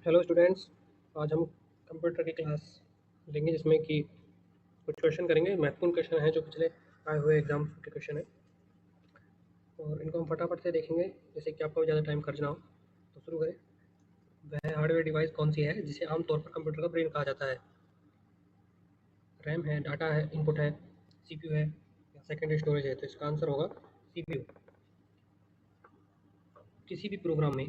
Hello students. आज हम computer की क्लास लेंगे जिसमें कि कुछ क्वेश्चन करेंगे। महत्वपूर्ण क्वेश्चन हैं जो पिछले आए हुए एग्जाम के क्वेश्चन हैं और इनको हम फटाफट से देखेंगे, जैसे कि आपको ज़्यादा टाइम खर्च ना हो। तो शुरू करें। वह हार्डवेयर डिवाइस कौन सी है जिसे आमतौर पर कंप्यूटर का ब्रेन कहा जाता है? रैम है, डाटा है, इनपुट है, सीपीयू है या सेकेंडरी स्टोरेज है? तो इसका आंसर होगा सीपीयू। किसी भी प्रोग्राम में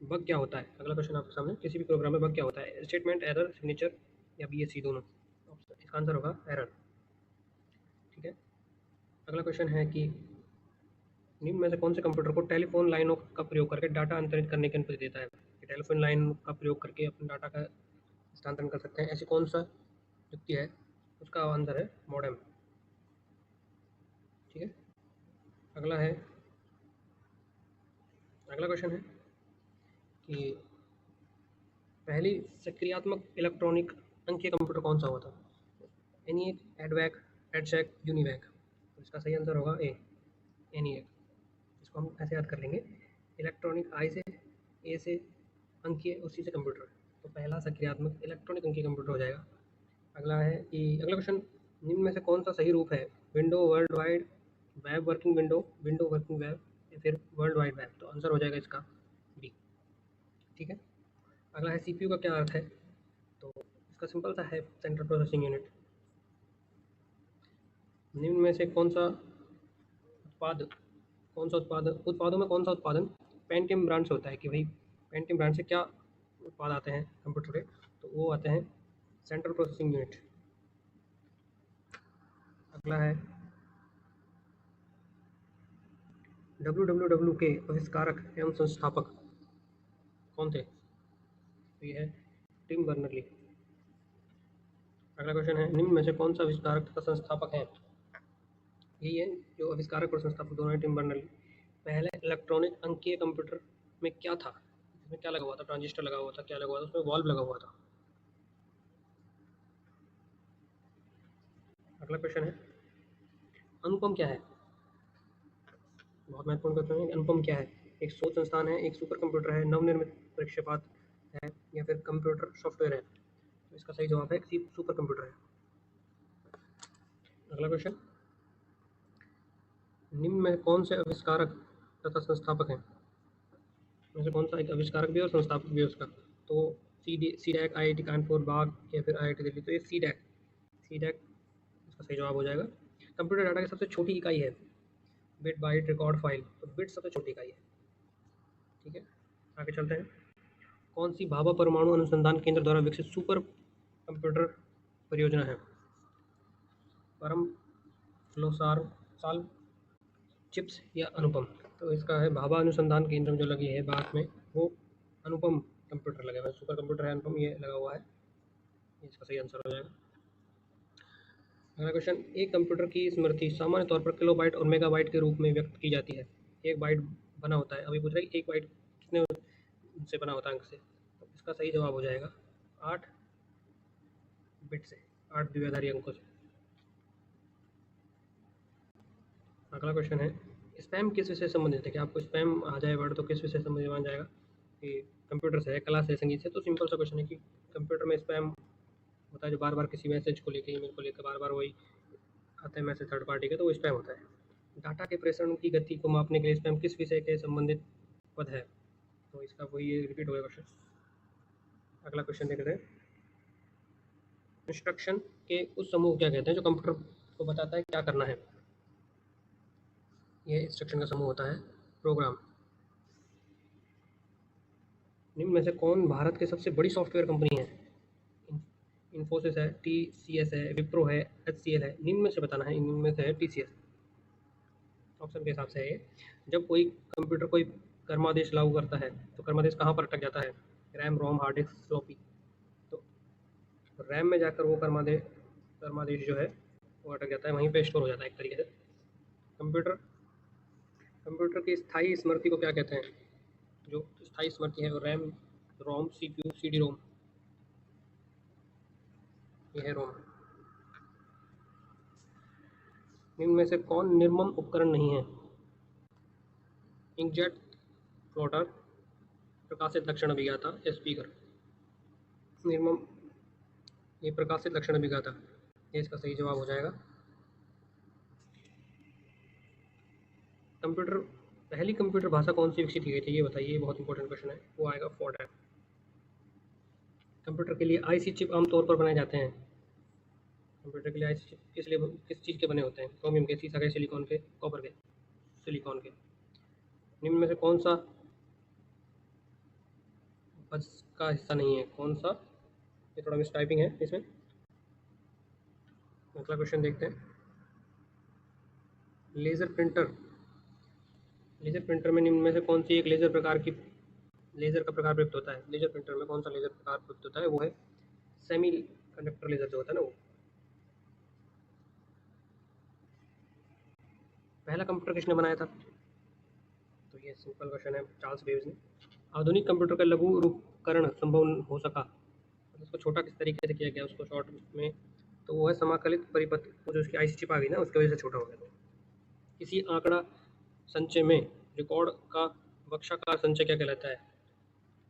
बग क्या होता है? अगला क्वेश्चन आपके सामने, किसी भी प्रोग्राम में बग क्या होता है? स्टेटमेंट, एरर, सिग्नेचर या बीएससी दोनों? इसका आंसर होगा एरर। ठीक है। अगला क्वेश्चन है कि निम्न में से कौन से कंप्यूटर को टेलीफोन लाइनों का प्रयोग करके डाटा अंतरित करने की अनुमति देता है? कि टेलीफोन लाइन का प्रयोग करके अपने डाटा का हस्तांतरण कर सकते हैं, ऐसी कौन सा युक्ति है? उसका आंसर है मॉडेम। ठीक है। अगला क्वेश्चन है कि पहली सक्रियात्मक इलेक्ट्रॉनिक अंकीय कंप्यूटर कौन सा हुआ था? ENIAC, EDVAC, EDSAC, UNIVAC? तो इसका सही आंसर होगा ए, एनिएक। इसको हम ऐसे याद कर लेंगे, इलेक्ट्रॉनिक आई से, ए से अंकीय और सी से कंप्यूटर, तो पहला सक्रियात्मक इलेक्ट्रॉनिक अंकीय कंप्यूटर हो जाएगा। अगला क्वेश्चन, निम्न में से कौन सा सही रूप है? Window world wide web working window, window working web या फिर वर्ल्ड वाइड वेब? तो आंसर हो जाएगा इसका बी। ठीक है। अगला है सीपीयू का क्या अर्थ है? तो इसका सिंपल सा है, सेंट्रल प्रोसेसिंग यूनिट। निम्न में से उत्पादों में कौन सा उत्पादन पेंटियम ब्रांड से होता है? कि भाई पेंटियम ब्रांड से क्या उत्पाद आते हैं कंप्यूटर के? तो वो आते हैं सेंट्रल प्रोसेसिंग यूनिट। अगला है डब्ल्यू के आविष्कारक एवं संस्थापक कौन थे? तो ये है टिम बर्नर्ली। अगला क्वेश्चन है, निम्न में से कौन सा आविष्कारक तथा संस्थापक है? यही है जो आविष्कारक और संस्थापक दोनों है, टिम बर्नर्ली। पहले इलेक्ट्रॉनिक अंकीय कंप्यूटर में क्या था? इसमें क्या लगा हुआ था? ट्रांजिस्टर लगा हुआ था, क्या लगा हुआ था उसमें? वॉल्व लगा हुआ था। अगला क्वेश्चन है, अनुपम क्या है? बहुत महत्वपूर्ण क्वेश्चन है, अनुपम क्या है? एक शोध संस्थान है, एक सुपर कंप्यूटर है, नवनिर्मित प्रक्षेपात है या फिर कंप्यूटर सॉफ्टवेयर है? तो इसका सही जवाब है सुपर कंप्यूटर है। अगला क्वेश्चन, निम्न में कौन से आविष्कारक तथा संस्थापक हैं? में से कौन सा एक आविष्कारक भी और संस्थापक भी है उसका? तो C DAC, I I T Kanpur, बाग या फिर आई आई टी दिल्ली? तो ये सी डैक इसका सही जवाब हो जाएगा। कंप्यूटर डाटा की सबसे छोटी इकाई है बिट, बाइट, रिकॉर्ड, फाइल? तो बिट सबसे छोटी इकाई है। ठीक है। आगे चलते हैं। कौन सी भाभा परमाणु अनुसंधान केंद्र द्वारा विकसित सुपर कंप्यूटर परियोजना है? परम, फ्लोसार, साल, चिप्स या अनुपम? तो इसका है भाभा अनुसंधान केंद्र में जो लगी है बात में, वो अनुपम कंप्यूटर लगा हुआ है। सुपर कंप्यूटर है, अनुपम ये लगा हुआ है। इसका सही आंसर हो जाएगा। अगला क्वेश्चन, एक कंप्यूटर की स्मृति सामान्य तौर पर किलोबाइट और मेगाबाइट के रूप में व्यक्त की जाती है। एक बाइट बना होता है, अभी पूछ रहा है कि एक बाइट कितने से बना होता है अंक से? तो इसका सही जवाब हो जाएगा 8 बिट से, 8 द्विआधारी अंकों से। अगला क्वेश्चन है, स्पैम किस विषय से संबंधित है? कि आपको स्पैम आ जाए वर्ड तो किस विषय से संबंधित मान जाएगा? कि कंप्यूटर से है, कला से, संगीत से? तो सिंपल सा क्वेश्चन है कि कंप्यूटर में स्पैम होता है जो बार बार किसी मैसेज को लेकर, ईमेल को लेकर बार बार वही आता है मैसेज थर्ड पार्टी का, तो वो स्पैम होता है। डाटा के प्रेषण की गति को मापने के लिए स्पैम किस विषय के संबंधित पद है? तो इसका वही रिपीट होगा क्वेश्चन। अगला क्वेश्चन देखते हैं, इंस्ट्रक्शन के उस समूह को क्या कहते हैं जो कंप्यूटर को बताता है क्या करना है? ये इंस्ट्रक्शन का समूह होता है प्रोग्राम। निम्न में से कौन भारत की सबसे बड़ी सॉफ्टवेयर कंपनी है? इन्फोसिस है, TCS है, विप्रो है, HCL है? निम्न में से बताना है, इनमें से है TCS। ऑप्शन के हिसाब से है ये। जब कोई कंप्यूटर कोई कर्मादेश लागू करता है तो कर्मादेश कहाँ पर अटक जाता है? रैम, रोम, हार्ड डिस्क, फ्लॉपी? तो रैम में जाकर वो कर्मादेश जो है वो अटक जाता है, वहीं पे स्टोर हो जाता है एक तरीके से। कंप्यूटर कंप्यूटर की स्थायी स्मृति को क्या कहते हैं? जो स्थायी स्मृति है वो रैम, रोम, CPU, CD रोम? ये है रोम। इनमें में से कौन निर्मम उपकरण नहीं है? इंकजेट, प्लॉटर, प्रकाशित लक्षण अभिज्ञाता या स्पीकर? निर्मम ये प्रकाशित लक्षण अभिज्ञाता, ये इसका सही जवाब हो जाएगा। कंप्यूटर पहली कंप्यूटर भाषा कौन सी विकसित की गई थी, ये बताइए, ये बहुत इंपॉर्टेंट क्वेश्चन है। वो आएगा फोर्ट्रैन। कंप्यूटर के लिए आईसी चिप आमतौर पर बनाए जाते हैं। कंप्यूटर के लिए आईसी चिप किस चीज़ के बने होते हैं? क्रोमियम के, सीसा के, सिलिकॉन के, कॉपर के, सिलिकॉन के। निम्न में से कौन सा बस का हिस्सा नहीं है? कौन सा? ये थोड़ा मिस टाइपिंग है इसमें। अगला क्वेश्चन देखते हैं। लेज़र प्रिंटर, लेज़र प्रिंटर में निम्न में से कौन सी एक लेज़र का प्रकार प्रयुक्त होता है? लेज़र प्रिंटर में कौन सा लेज़र प्रकार प्रयुक्त होता है? वो है सेमी कंडक्टर लेज़र जो होता है ना वो। पहला कंप्यूटर किसने बनाया था? तो ये सिंपल क्वेश्चन है, चार्ल्स बेबेज ने। आधुनिक कंप्यूटर का लघु रूपकरण संभव हो सका, मतलब उसको छोटा किस तरीके से किया गया उसको शॉर्ट में? तो वो है समाकलित परिपथ, वो जो उसकी आईसी चिप आ गई ना, उसकी वजह से छोटा हो गया। किसी आंकड़ा संचय में रिकॉर्ड का बक्साकार संचय क्या कहलाता है?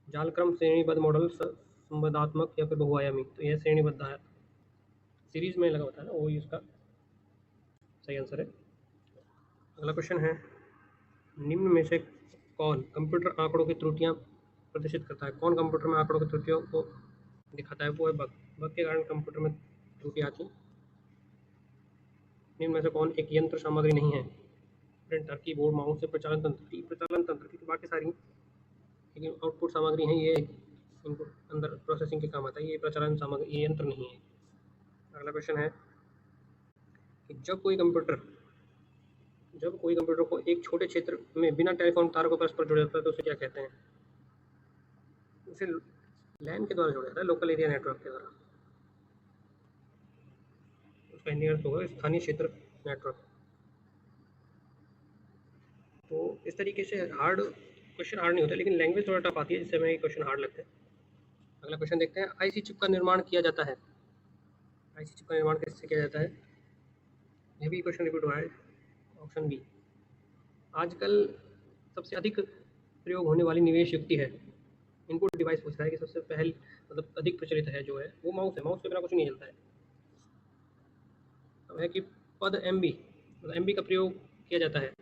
जालक्रम, श्रेणीबद्ध मॉडल, संबंधात्मक या फिर बहुआयामी? तो यह श्रेणीबद्ध है, सीरीज में लगा होता है ना, वो ही उसका सही आंसर है। अगला क्वेश्चन है, निम्न में से कौन कंप्यूटर आंकड़ों की त्रुटियां प्रदर्शित करता है? कौन कंप्यूटर में आंकड़ों की त्रुटियों को दिखाता है? वो है बग। बग के कारण कंप्यूटर में त्रुटि आती है। निम्न में से कौन एक यंत्र सामग्री नहीं है? प्रिंटर, कीबोर्ड, माउस से प्रचालन तंत्र, प्रचालन तंत्र की बाकी सारी लेकिन आउटपुट सामग्री है, ये इनपुट अंदर प्रोसेसिंग के काम आता है, ये प्रचालन सामग्री, ये यंत्र नहीं है। अगला क्वेश्चन है कि जब कोई कंप्यूटर को एक छोटे क्षेत्र में बिना टेलीफोन तारों को परस्पर जोड़ा जाता है तो उसे क्या कहते हैं? उसे लैन के द्वारा जोड़ा जाता है, लोकल एरिया नेटवर्क के द्वारा। उसका हिंदी अर्थ होगा स्थानीय क्षेत्र नेटवर्क। तो इस तरीके से क्वेश्चन हार्ड नहीं होता, लेकिन लैंग्वेज थोड़ा टफ आती है, जिससे हमें क्वेश्चन हार्ड लगते हैं। अगला क्वेश्चन देखते हैं। आईसी चिप का निर्माण किया जाता है, आईसी चिप का निर्माण कैसे किया जाता है? यह भी क्वेश्चन रिपीट हुआ है, ऑप्शन बी। आजकल सबसे अधिक प्रयोग होने वाली निवेश युक्ति है। इनपुट डिवाइस पूछ रहा है कि सबसे पहले मतलब अधिक प्रचलित है जो है वो माउस है। माउस के बिना कुछ नहीं चलता है। अब है कि पद एमबी, मतलब एमबी का प्रयोग किया जाता है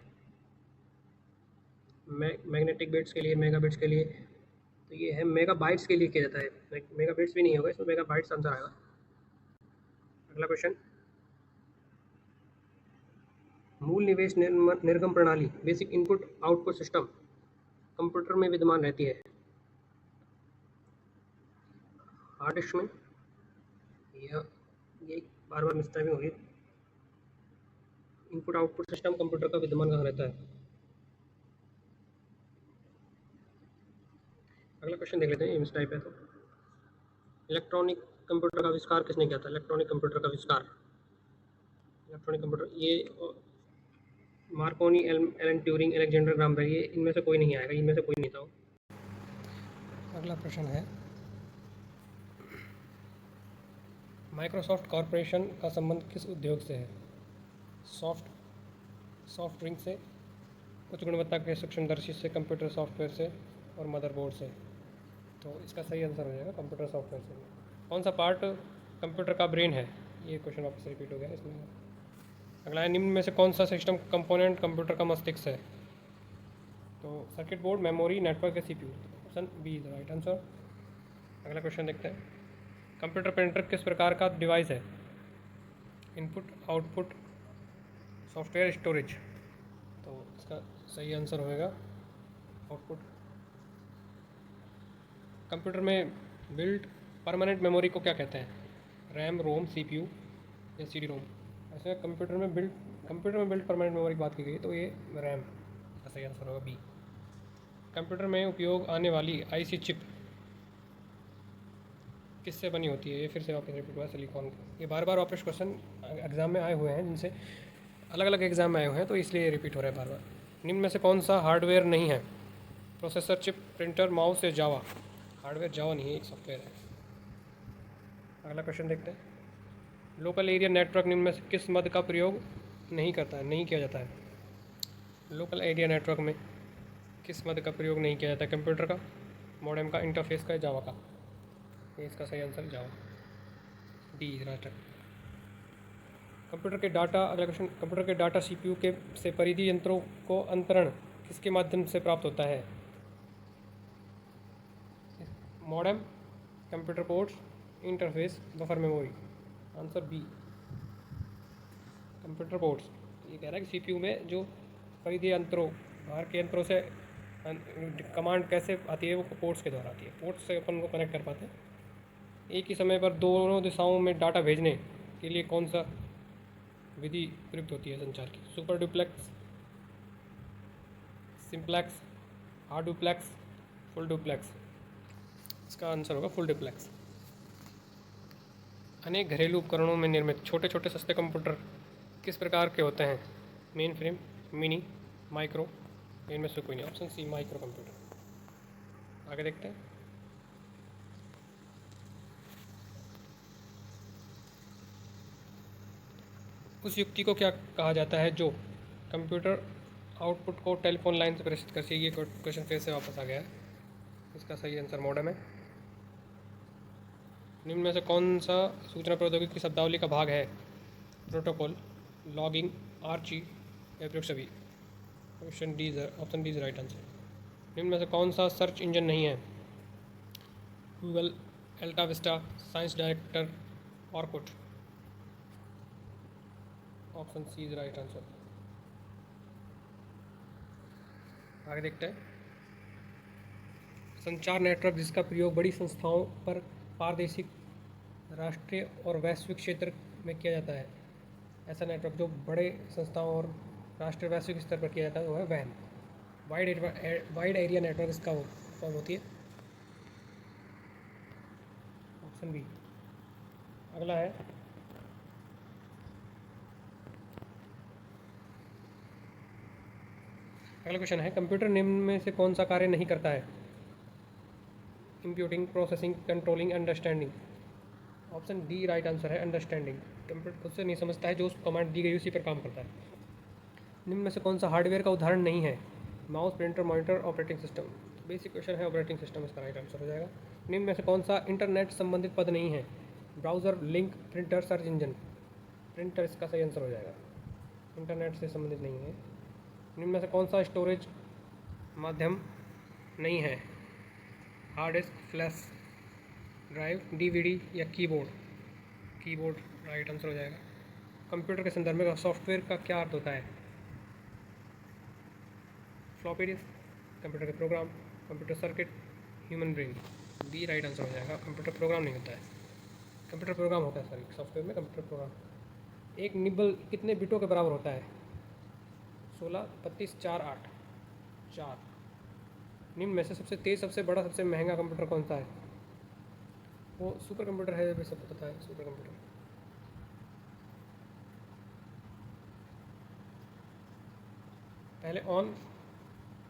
मैग्नेटिक बिट्स के लिए, मेगा बिट्स के लिए। तो ये है मेगा बाइट्स के लिए किया जाता है। मेगा बिट्स भी नहीं होगा इसमें, मेगा बाइट्स आंसर आएगा। अगला क्वेश्चन, मूल निवेश निर्गम प्रणाली, basic input output system computer में विद्यमान रहती है। हार्ड डिस्क में, ये बार बार मिसटाइपिंग होगी। इनपुट आउटपुट सिस्टम कंप्यूटर का विद्यमान कहाँ रहता है? अगला क्वेश्चन देख लेते हैं, ये मिसटाइप है तो। इलेक्ट्रॉनिक कंप्यूटर का आविष्कार किसने किया था? इलेक्ट्रॉनिक कंप्यूटर का आविष्कार, इलेक्ट्रॉनिक कंप्यूटर, ये Marconi, Alan Turing, Alexander Graham Bell, ये इनमें से कोई नहीं आएगा, इनमें से कोई नहीं था। अगला प्रश्न है, माइक्रोसॉफ्ट कॉरपोरेशन का संबंध किस उद्योग से है? सॉफ्ट ड्रिंक से, उच्च गुणवत्ता के सूक्ष्मदर्शी से, कंप्यूटर सॉफ्टवेयर से और मदरबोर्ड से। तो इसका सही आंसर हो जाएगा कंप्यूटर सॉफ्टवेयर से। कौन सा पार्ट कंप्यूटर का ब्रेन है? ये क्वेश्चन वापस रिपीट हो गया इसमें। अगला है, निम्न में से कौन सा सिस्टम कंपोनेंट कंप्यूटर का मस्तिष्क है? तो सर्किट बोर्ड, मेमोरी, नेटवर्क या CPU? Option B is the right answer. अगला क्वेश्चन देखते हैं, कंप्यूटर प्रिंटर किस प्रकार का डिवाइस है? Input, output, software, storage? तो इसका सही आंसर होएगा आउटपुट। कंप्यूटर में बिल्ट परमानेंट मेमोरी को क्या कहते हैं? रैम, रोम, सीपीयू या सीडी रोम? ऐसे कंप्यूटर में बिल्ट परमानेंट मेमोरी की बात की गई तो ये रैम का सही आंसर होगा बी। कंप्यूटर में उपयोग आने वाली आईसी चिप किससे बनी होती है? ये फिर से वापस रिपीट हुआ, सिलिकॉन। ये बार बार वापस क्वेश्चन एग्जाम में आए हुए हैं, जिनसे अलग अलग एग्जाम में आए हुए हैं, तो इसलिए ये रिपीट हो रहा है बार बार। निम्न में से कौन सा हार्डवेयर नहीं है? प्रोसेसर, चिप, प्रिंटर, माउस या जावा? हार्डवेयर जावा नहीं है, एक सॉफ्टवेयर है। अगला क्वेश्चन देखते हैं, लोकल एरिया नेटवर्क निम्न में से किस मद का प्रयोग नहीं किया जाता है? लोकल एरिया नेटवर्क में किस मद का प्रयोग नहीं किया जाता है? कंप्यूटर का, मॉडेम का, इंटरफेस का, जावा का? ये इसका सही आंसर जावा, डी रास्टर। कंप्यूटर के डाटा, अगला क्वेश्चन, कंप्यूटर के डाटा सीपीयू के से परिधि यंत्रों को अंतरण किसके माध्यम से प्राप्त होता है? Modem, computer ports, interface, buffer memory. Answer B, computer ports. ये कह रहा है कि सीपीयू में जो परिधीय यंत्रों, बाहर के यंत्रों से कमांड कैसे आती है, वो पोर्ट्स के द्वारा आती है। पोर्ट्स से अपन को कनेक्ट कर पाते हैं। एक ही समय पर दोनों दिशाओं में डाटा भेजने के लिए कौन सा विधि प्रयुक्त होती है संचार की? Super duplex, simplex, hard duplex, full duplex. इसका आंसर होगा फुल डुप्लेक्स। अनेक घरेलू उपकरणों में निर्मित छोटे छोटे सस्ते कंप्यूटर किस प्रकार के होते हैं? Main frame, mini, micro. इनमें से कोई नहीं, ऑप्शन सी माइक्रो कंप्यूटर। आगे देखते हैं। उस युक्ति को क्या कहा जाता है जो कंप्यूटर आउटपुट को टेलीफोन लाइन से प्रेषित करती है? ये क्वेश्चन फिर से वापस आ गया है। इसका सही आंसर मॉडेम है। निम्न में से कौन सा सूचना प्रौद्योगिकी की शब्दावली का भाग है? प्रोटोकॉल, लॉगिंग, आर्ची या प्रयोग सभी। Option D is right answer. निम्न में से कौन सा सर्च इंजन नहीं है? Google, AltaVista, science director, Orkut. Option C is right answer. आगे देखते हैं। संचार नेटवर्क जिसका प्रयोग बड़ी संस्थाओं पर प्रादेशिक, राष्ट्रीय और वैश्विक क्षेत्र में किया जाता है। ऐसा नेटवर्क जो बड़े संस्थाओं और राष्ट्रीय वैश्विक स्तर पर किया जाता है वो है वैन, वाइड एरिया नेटवर्क इसका फॉर्म होती है। Option B. अगला है अगला क्वेश्चन है, कंप्यूटर निम्न में से कौन सा कार्य नहीं करता है? Computing, processing, controlling, understanding. Option D right answer है, अंडरस्टैंडिंग। कंप्यूटर खुद से नहीं समझता है, जो उस कमांड दी गई उसी पर काम करता है। निम्न में से कौन सा हार्डवेयर का उदाहरण नहीं है? Mouse, printer, monitor, operating system. Basic question है, ऑपरेटिंग सिस्टम इसका राइट आंसर हो जाएगा। निम्न में से कौन सा इंटरनेट संबंधित पद नहीं है? Browser, link, printer, search engine. Printer इसका सही आंसर हो जाएगा, इंटरनेट से संबंधित नहीं है। निम्न में से कौन सा स्टोरेज माध्यम नहीं है? Hard disk, flash drive, DVD या कीबोर्ड। कीबोर्ड राइट आंसर हो जाएगा। कंप्यूटर के संदर्भ में सॉफ्टवेयर का क्या अर्थ होता है? फ्लॉपी डिस्क, कंप्यूटर के program, computer circuit, human brain. D right answer हो जाएगा, कंप्यूटर प्रोग्राम नहीं होता है, कंप्यूटर प्रोग्राम होता है सॉरी, सॉफ्टवेयर में कंप्यूटर प्रोग्राम। एक निबल कितने बिटों के बराबर होता है? 16, 32, 4, 8। 4। निम्न में से सबसे तेज़, सबसे बड़ा, सबसे महंगा कंप्यूटर कौन सा है? वो सुपर कंप्यूटर है, भी सबको पता है, सुपर कंप्यूटर।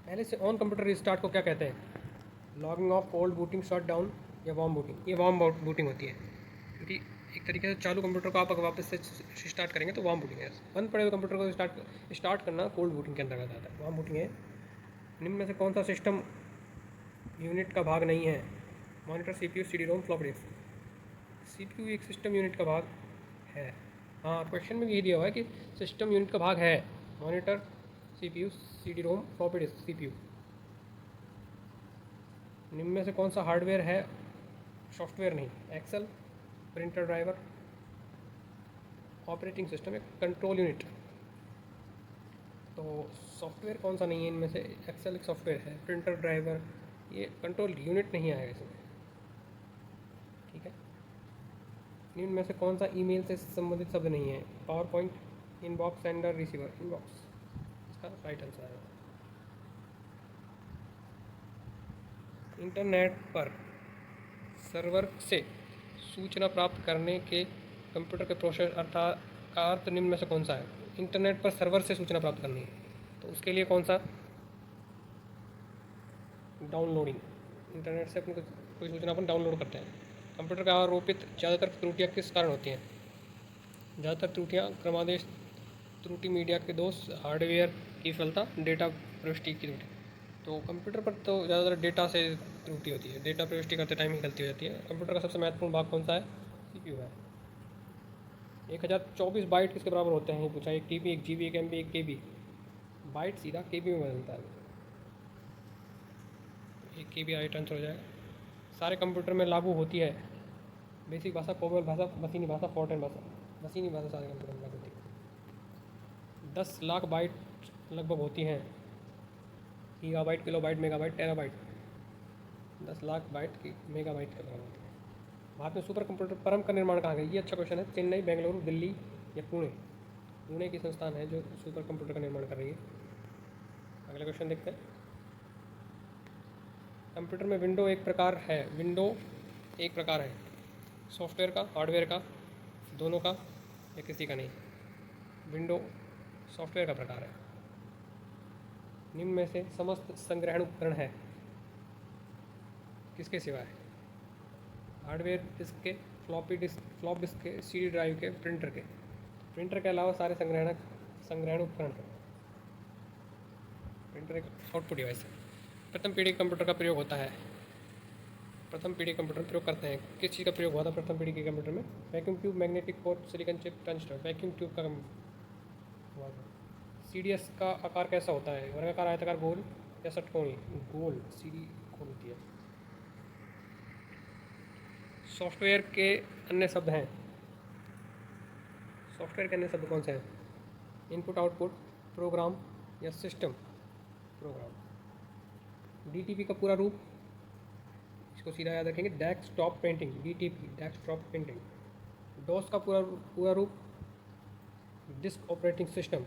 पहले से ऑन कंप्यूटर रिस्टार्ट को क्या कहते हैं? Logging off, cold booting, shut down या वार्म बूटिंग। ये वार्म बूटिंग होती है, क्योंकि एक तरीके से चालू कंप्यूटर को आप अगर वापस से स्टार्ट करेंगे तो वार्म बूटिंग है। बंद पड़े हुए कंप्यूटर को स्टार्ट करना कोल्ड बूटिंग के अंतर्गत आता है, वार्म बूटिंग है। निम्न में से कौन सा सिस्टम यूनिट का भाग नहीं है? Monitor, CPU, CD ROM, floppy disk. CPU एक सिस्टम यूनिट का भाग है। हाँ, क्वेश्चन में यही दिया हुआ है कि सिस्टम यूनिट का भाग है। Monitor, CPU, CD ROM, floppy disk, CPU. निम्न में से कौन सा हार्डवेयर है, सॉफ्टवेयर नहीं? Excel, printer driver, operating system, एक कंट्रोल यूनिट। तो सॉफ्टवेयर कौन सा नहीं है इनमें से? एक्सेल एक सॉफ्टवेयर है, प्रिंटर ड्राइवर ये कंट्रोल यूनिट नहीं आएगा इसमें, ठीक है। निम्न में से कौन सा ईमेल से संबंधित शब्द नहीं है? Power point, inbox, sender, receiver. Inbox इसका राइट आंसर आएगा। इंटरनेट पर सर्वर से सूचना प्राप्त करने के कंप्यूटर के प्रोसेस अर्थात का अर्थ निम्न में से कौन सा है? इंटरनेट पर सर्वर से सूचना प्राप्त करनी है तो उसके लिए कौन सा? डाउनलोडिंग। इंटरनेट से अपनी कोई सूचना अपन डाउनलोड करते हैं। कंप्यूटर का आरोपित ज़्यादातर त्रुटियाँ किस कारण होती हैं? ज़्यादातर त्रुटियाँ क्रमादेश त्रुटि, मीडिया के दोष, हार्डवेयर की विफलता, डेटा प्रविष्टि की त्रुटि। तो कंप्यूटर पर तो ज़्यादातर डेटा से त्रुटि होती है, डेटा प्रविष्टि करते टाइम ही गलती हो जाती है। कंप्यूटर का सबसे महत्वपूर्ण भाग कौन सा है? CPU है। 1024 बाइट किसके बराबर होते हैं ये पूछा। एक TB, एक GB, एक MB, एक KB। बाइट सीधा KB में बदलता है, एक KB राइट आंसर हो जाएगा। सारे कंप्यूटर में लागू होती है बेसिक भाषा, कोमल भाषा, मशीनी भाषा, फॉर्टेन भाषा। मशीनी भाषा सारे कंप्यूटर में लागू होती है। 10 लाख बाइट लगभग होती हैं। Gigabyte, kilobyte, megabyte, terabyte. 10 lakh byte की मेगाबाइट के बराबर होती है। भारत में सुपर कंप्यूटर परम का निर्माण कहाँ गया? ये अच्छा क्वेश्चन है। चेन्नई, बेंगलुरु, दिल्ली या पुणे? पुणे की संस्थान है जो सुपर कंप्यूटर का निर्माण कर रही है। अगला क्वेश्चन देखते हैं। कंप्यूटर में विंडो एक प्रकार है, विंडो एक प्रकार है सॉफ्टवेयर का, हार्डवेयर का, दोनों का या किसी का नहीं? विंडो सॉफ्टवेयर का प्रकार है। निम्न में से समस्त संग्रहण उपकरण है किसके सिवा है? हार्डवेयर डिस्क के, फ्लॉप डिस्क के, CD ड्राइव के, प्रिंटर के। प्रिंटर के अलावा सारे संग्रहण उपकरण है। प्रिंटर एक आउटपुट डिवाइस है। प्रथम पीढ़ी कंप्यूटर का प्रयोग होता है। प्रथम पीढ़ी कंप्यूटर प्रयोग करते हैं, किस चीज़ का प्रयोग हुआ था प्रथम पीढ़ी के कंप्यूटर में? Vacuum tube, magnetic port, silicon chip, tungsten. Vacuum tube का हुआ था। CDS का आकार कैसा होता है? वर्गाकार, आयताकार, गोल या षटकोणी? गोल, CD गोल होती है। सॉफ्टवेयर के अन्य शब्द हैं। सॉफ्टवेयर के अन्य शब्द कौन से हैं? इनपुट, आउटपुट, प्रोग्राम या सिस्टम? प्रोग्राम। DTP का पूरा रूप, इसको सीधा याद रखेंगे, desktop printing. DTP desktop printing. DOS का पूरा रूप, डिस्क ऑपरेटिंग सिस्टम।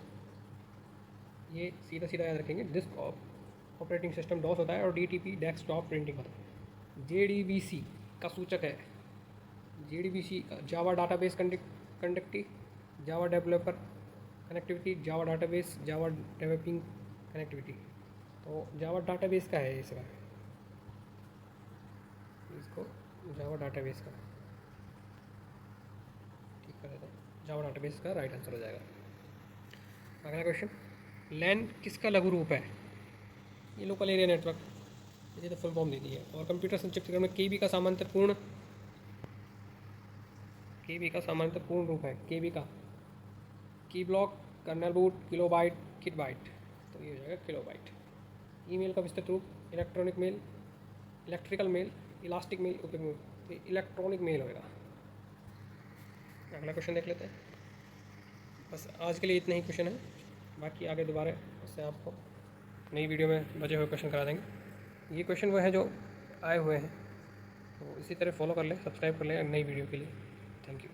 ये सीधा सीधा याद रखेंगे, डिस्क ऑपरेटिंग सिस्टम DOS होता है और DTP डेस्कटॉप प्रिंटिंग होता है। JDBC का सूचक है। JDBC Java database connectivity, Java developer connectivity, Java database, Java developing connectivity. तो जावा डाटाबेस का है इसका, इसको जावा डाटाबेस का ठीक कर देता हूँ। जावा डाटाबेस का राइट आंसर हो जाएगा। अगला क्वेश्चन, लैन किसका लघु रूप है? ये लोकल एरिया नेटवर्क, ये तो फुल फॉर्म दे दी है। और कंप्यूटर संक्षिप्तकरण में KB का सामान्यतः रूप है। KB का key block, kernel boot, kilobyte, kitbyte. तो ये हो जाएगा किलोबाइट। ईमेल का विस्तृत रूप, electronic mail, electrical mail, elastic mail, उपयोग मेल। तो इलेक्ट्रॉनिक मेल होगा। अगला क्वेश्चन देख लेते हैं। बस आज के लिए इतने ही क्वेश्चन हैं, बाकी आगे दोबारा उससे आपको नई वीडियो में बचे हुए क्वेश्चन करा देंगे। ये क्वेश्चन वो हैं जो आए हुए हैं, तो इसी तरह फॉलो कर लें, सब्सक्राइब कर लें नई वीडियो के लिए। Thank you.